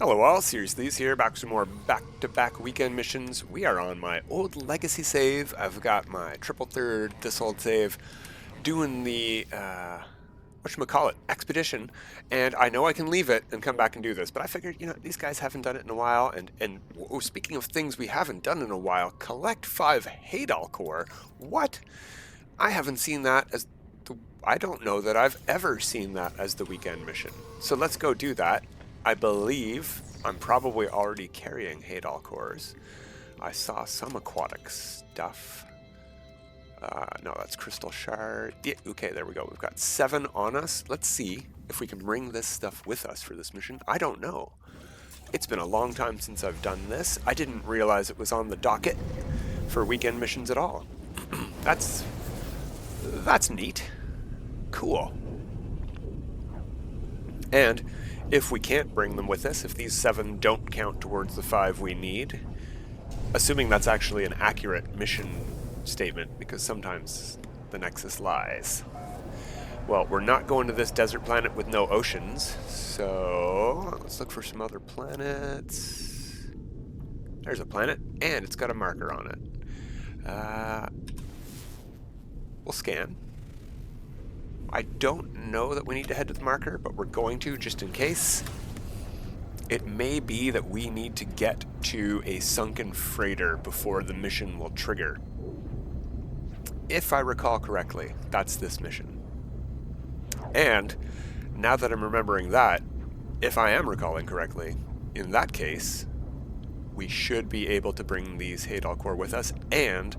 Hello all, Seriously's here, back with some more back-to-back weekend missions. We are on my old legacy save. I've got my triple third, this old save, doing the, whatchamacallit, expedition, and I know I can leave it and come back and do this, but I figured, these guys haven't done it in a while, and speaking of things we haven't done in a while, collect 5 Hadal Core. What? I haven't seen that as I don't know that I've ever seen that as the weekend mission. So let's go do that. I believe I'm probably already carrying Hadal Cores. I saw some aquatic stuff. No, that's crystal shard. Yeah, okay, there we go. We've got 7 on us. Let's see if we can bring this stuff with us for this mission. I don't know. It's been a long time since I've done this. I didn't realize it was on the docket for weekend missions at all. That's neat. Cool. And if we can't bring them with us, if these 7 don't count towards the 5 we need, assuming that's actually an accurate mission statement, because sometimes the Nexus lies. Well, we're not going to this desert planet with no oceans, so let's look for some other planets. There's a planet, and it's got a marker on it. We'll scan. I don't know that we need to head to the marker, but we're going to just in case. It may be that we need to get to a sunken freighter before the mission will trigger. If I recall correctly, that's this mission. And now that I'm remembering that, if I am recalling correctly, in that case, we should be able to bring these Hadal Core with us, and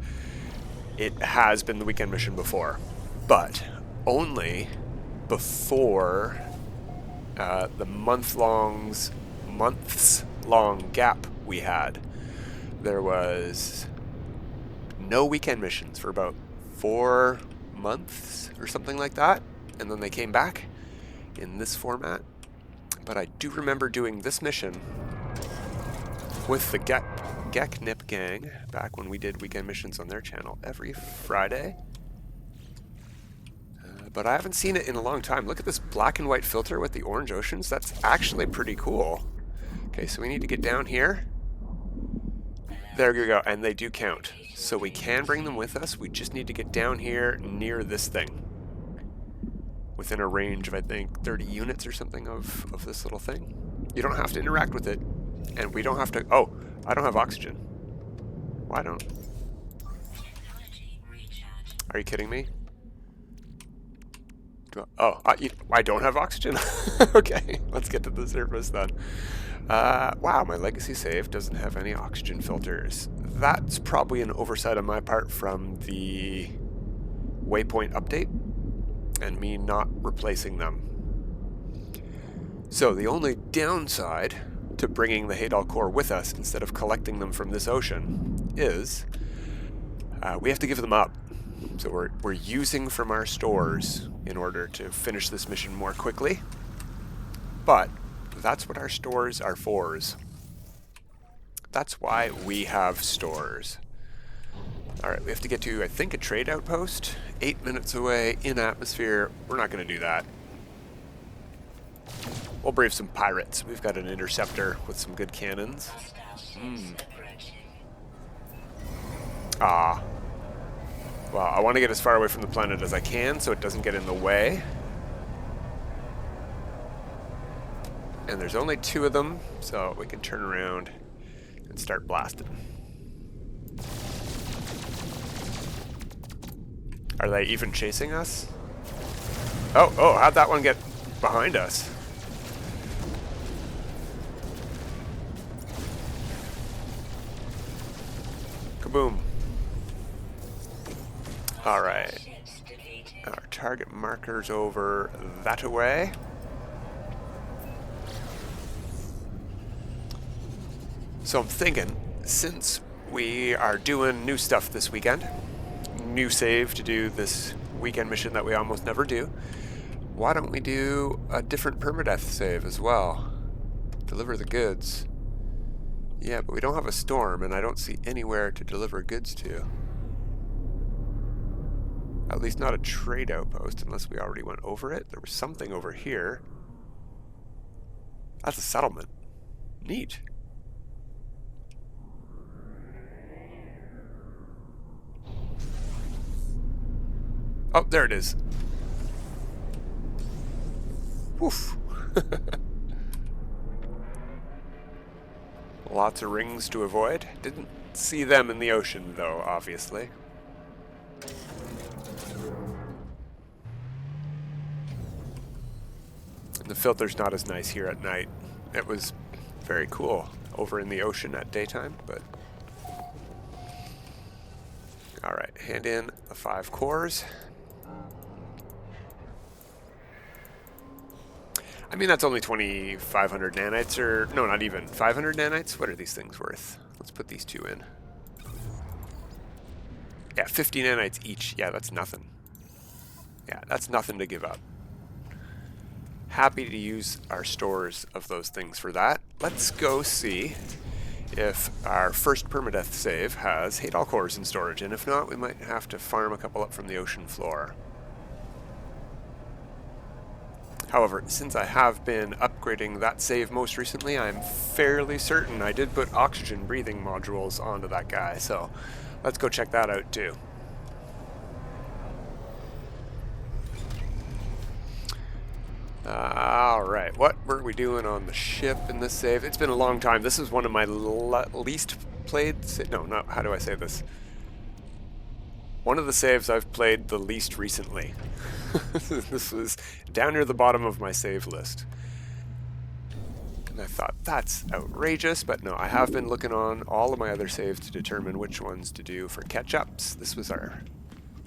it has been the weekend mission before, but only before the months long gap we had. There was no weekend missions for about 4 months or something like that, and then they came back in this format. But I do remember doing this mission with the Geknip gang back when we did weekend missions on their channel every Friday. But I haven't seen it in a long time. Look at this black and white filter with the orange oceans. That's actually pretty cool. Okay, so we need to get down here. There we go, and they do count. So we can bring them with us. We just need to get down here near this thing. Within a range of, I think, 30 units or something of this little thing. You don't have to interact with it. And we don't have to... Oh, I don't have oxygen. Why don't... Are you kidding me? I don't have oxygen? Okay, let's get to the surface then. Wow, my legacy save doesn't have any oxygen filters. That's probably an oversight on my part from the waypoint update and me not replacing them. So the only downside to bringing the Hadal Core with us instead of collecting them from this ocean is we have to give them up. So we're using from our stores in order to finish this mission more quickly. But that's what our stores are for. That's why we have stores. Alright, we have to get to, I think, a trade outpost. 8 minutes away, in atmosphere. We're not going to do that. We'll brave some pirates. We've got an interceptor with some good cannons. Well, I want to get as far away from the planet as I can so it doesn't get in the way. And there's only 2 of them, so we can turn around and start blasting. Are they even chasing us? Oh, how'd that one get behind us? Kaboom. Alright. Our target marker's over that away. So I'm thinking, since we are doing new stuff this weekend, new save to do this weekend mission that we almost never do, why don't we do a different permadeath save as well? Deliver the goods. Yeah, but we don't have a storm, and I don't see anywhere to deliver goods to. At least not a trade outpost, unless we already went over it. There was something over here. That's a settlement. Neat. Oh, there it is. Woof. Lots of rings to avoid. Didn't see them in the ocean, though, obviously. And the filter's not as nice here at night. It was very cool over in the ocean at daytime, but... Alright, hand in the 5 cores. I mean, that's only 2,500 nanites, or... No, not even. 500 nanites? What are these things worth? Let's put these 2 in. Yeah, 50 nanites each. Yeah, that's nothing. Yeah, that's nothing to give up. Happy to use our stores of those things for that. Let's go see if our first permadeath save has Hadal Cores in storage, and if not, we might have to farm a couple up from the ocean floor. However, since I have been upgrading that save most recently, I'm fairly certain I did put oxygen breathing modules onto that guy, so let's go check that out too. Alright, what were we doing on the ship in this save? It's been a long time. This is one of my least played... No, not... How do I say this? One of the saves I've played the least recently. This was down near the bottom of my save list. And I thought, that's outrageous, but no, I have been looking on all of my other saves to determine which ones to do for catch-ups. This was our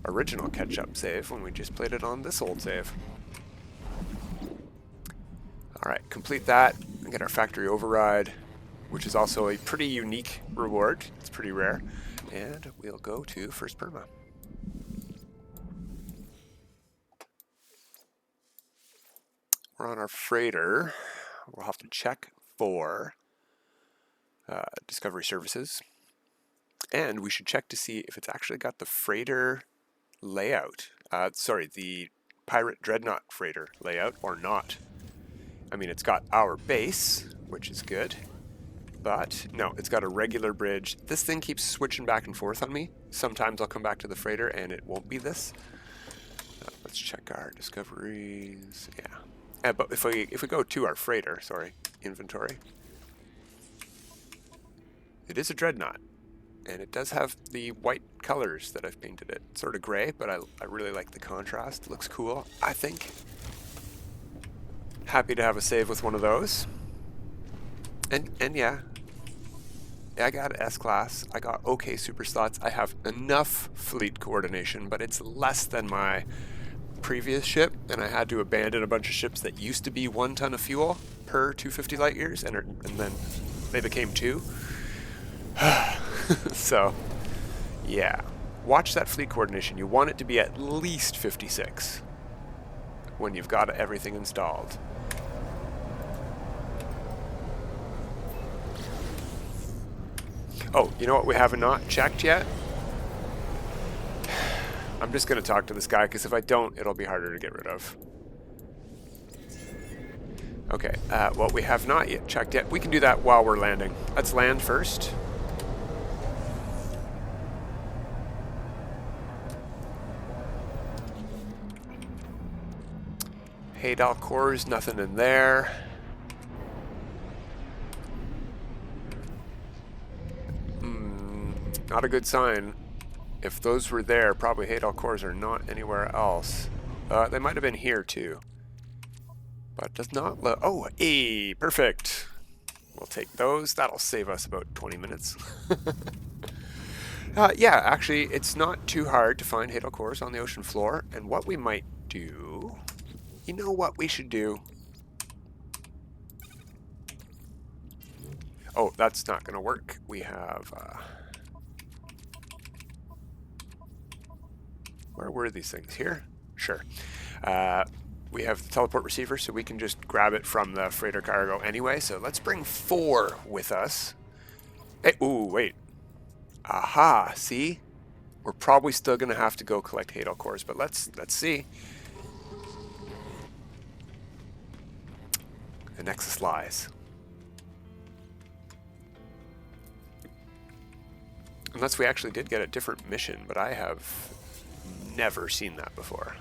original catch-up save when we just played it on this old save. Alright, complete that and get our factory override, which is also a pretty unique reward. It's pretty rare. And we'll go to first perma. We're on our freighter. We'll have to check for discovery services. And we should check to see if it's actually got the freighter layout. Sorry, the pirate dreadnought freighter layout or not. I mean, it's got our base, which is good. But no, it's got a regular bridge. This thing keeps switching back and forth on me. Sometimes I'll come back to the freighter and it won't be this. Let's check our discoveries. Yeah. But if we go to our freighter, sorry, inventory, it is a dreadnought, and it does have the white colors that I've painted it. It's sort of gray, but I really like the contrast. It looks cool, I think. Happy to have a save with one of those. And yeah, I got S-Class. I got okay super slots. I have enough fleet coordination, but it's less than my previous ship, and I had to abandon a bunch of ships that used to be 1 ton of fuel per 250 light years, and then they became 2. So, yeah. Watch that fleet coordination. You want it to be at least 56 when you've got everything installed. Oh, you know what we have not checked yet? I'm just going to talk to this guy, because if I don't, it'll be harder to get rid of. Okay, well, we have not yet checked yet. We can do that while we're landing. Let's land first. Hadal Cores, nothing in there. Not a good sign. If those were there, probably Hadal Cores are not anywhere else. They might have been here too. But does not look... Oh, hey, perfect. We'll take those. That'll save us about 20 minutes. Yeah, actually, it's not too hard to find Hadal Cores on the ocean floor. And what we might do... You know what we should do? Oh, that's not going to work. We have... Where were these things? Here? Sure. We have the teleport receiver, so we can just grab it from the freighter cargo anyway. So let's bring 4 with us. Hey, ooh, wait. Aha, see? We're probably still going to have to go collect Hadal Cores, but let's see. The Nexus lies. Unless we actually did get a different mission, but I have never seen that before.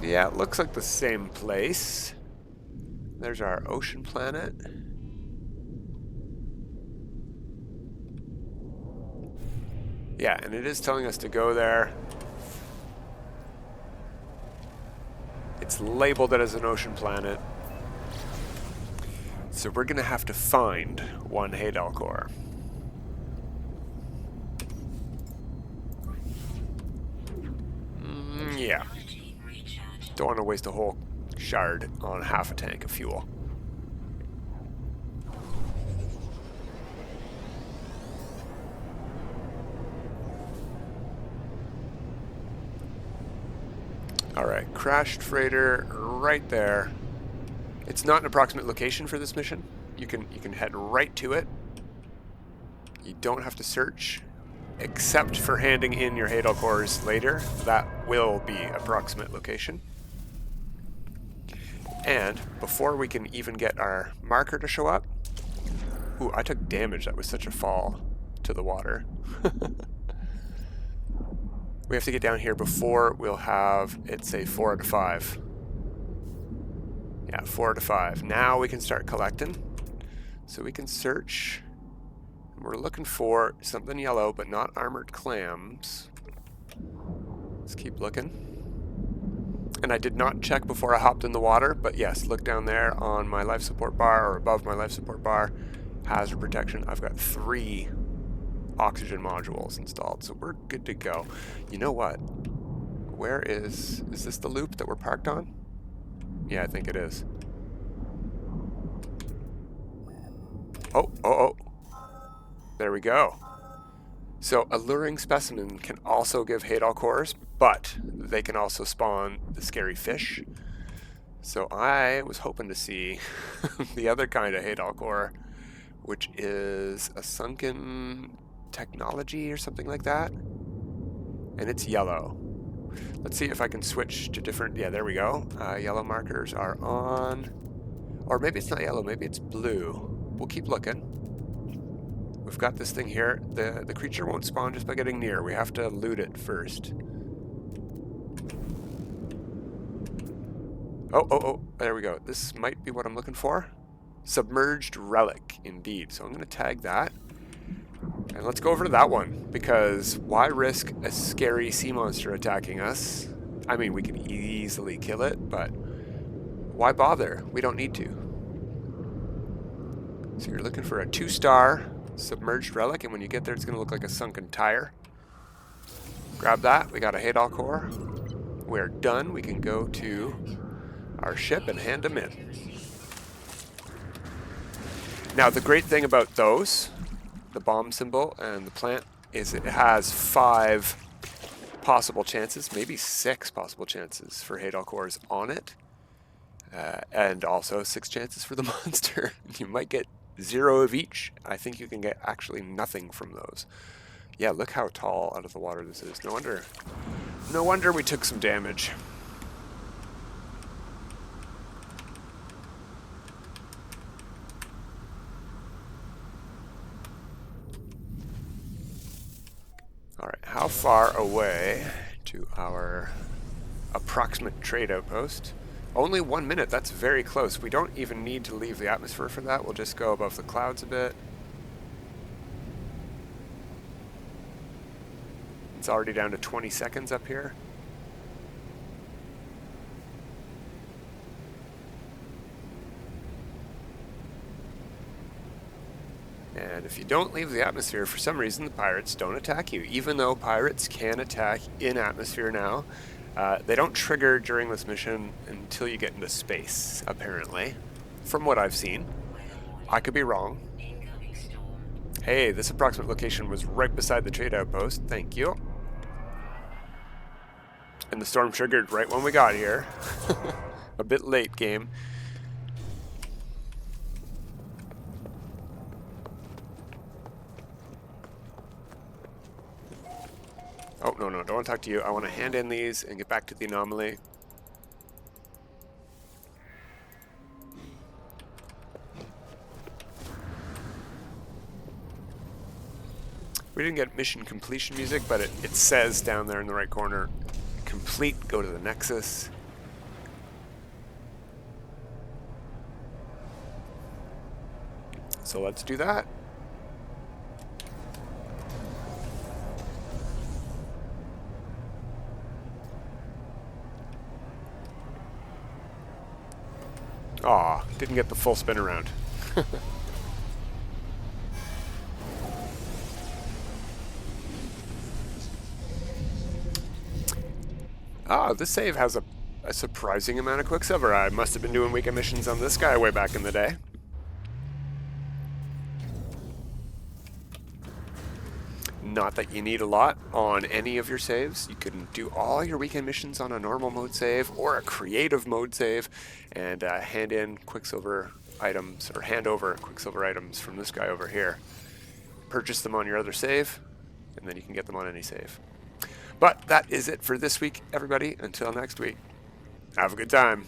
Yeah, it looks like the same place. There's our ocean planet. Yeah, and it is telling us to go there. It's labeled it as an ocean planet. So we're going to have to find one Hadal Core. Yeah. Don't want to waste a whole shard on half a tank of fuel. Alright, crashed freighter right there. It's not an approximate location for this mission. You can head right to it. You don't have to search, except for handing in your Hadal Cores later. That will be approximate location. And before we can even get our marker to show up... Ooh, I took damage. That was such a fall to the water. We have to get down here before we'll have it say 4 out of 5. Yeah, 4 out of 5. Now we can start collecting. So we can search. We're looking for something yellow, but not armored clams. Let's keep looking. And I did not check before I hopped in the water, but yes, look down there on my life support bar, or above my life support bar, hazard protection. I've got 3 oxygen modules installed, so we're good to go. You know what? Where is this the loop that we're parked on? Yeah, I think it is. Oh. There we go. So Alluring Specimen can also give Hadal Cores, but they can also spawn the scary fish. So I was hoping to see the other kind of Hadal Core, which is a sunken technology or something like that. And it's yellow. Let's see if I can switch to different... Yeah, there we go. Yellow markers are on. Or maybe it's not yellow, maybe it's blue. We'll keep looking. We've got this thing here. The creature won't spawn just by getting near. We have to loot it first. Oh, there we go. This might be what I'm looking for. Submerged Relic, indeed. So I'm going to tag that. And let's go over to that one, because why risk a scary sea monster attacking us? I mean, we can easily kill it, but why bother? We don't need to. So you're looking for a 2-star Submerged Relic, and when you get there, it's going to look like a sunken tire. Grab that. We got a Hadal Core. We're done. We can go to our ship and hand them in. Now, the great thing about those, the bomb symbol and the plant, is it has 5 possible chances, maybe 6 possible chances for Hadal Cores on it, and also 6 chances for the monster. You might get 0 of each. I think you can get actually nothing from those. Yeah, look how tall out of the water this is. No wonder we took some damage. Alright, how far away to our approximate trade outpost? Only 1 minute, that's very close. We don't even need to leave the atmosphere for that. We'll just go above the clouds a bit. It's already down to 20 seconds up here. And if you don't leave the atmosphere, for some reason the pirates don't attack you. Even though pirates can attack in atmosphere now, they don't trigger during this mission until you get into space, apparently. From what I've seen. I could be wrong. Hey, this approximate location was right beside the trade outpost. Thank you. And the storm triggered right when we got here. A bit late game. Oh, no, don't want to talk to you. I want to hand in these and get back to the anomaly. We didn't get mission completion music, but it says down there in the right corner, complete, go to the Nexus. So let's do that. Aw, didn't get the full spin around. Ah, this save has a surprising amount of quicksilver. I must have been doing weekend missions on this guy way back in the day. Not that you need a lot on any of your saves. You can do all your weekend missions on a normal mode save or a creative mode save and hand in quicksilver items, or hand over quicksilver items from this guy over here. Purchase them on your other save, and then you can get them on any save. But that is it for this week, everybody. Until next week, have a good time.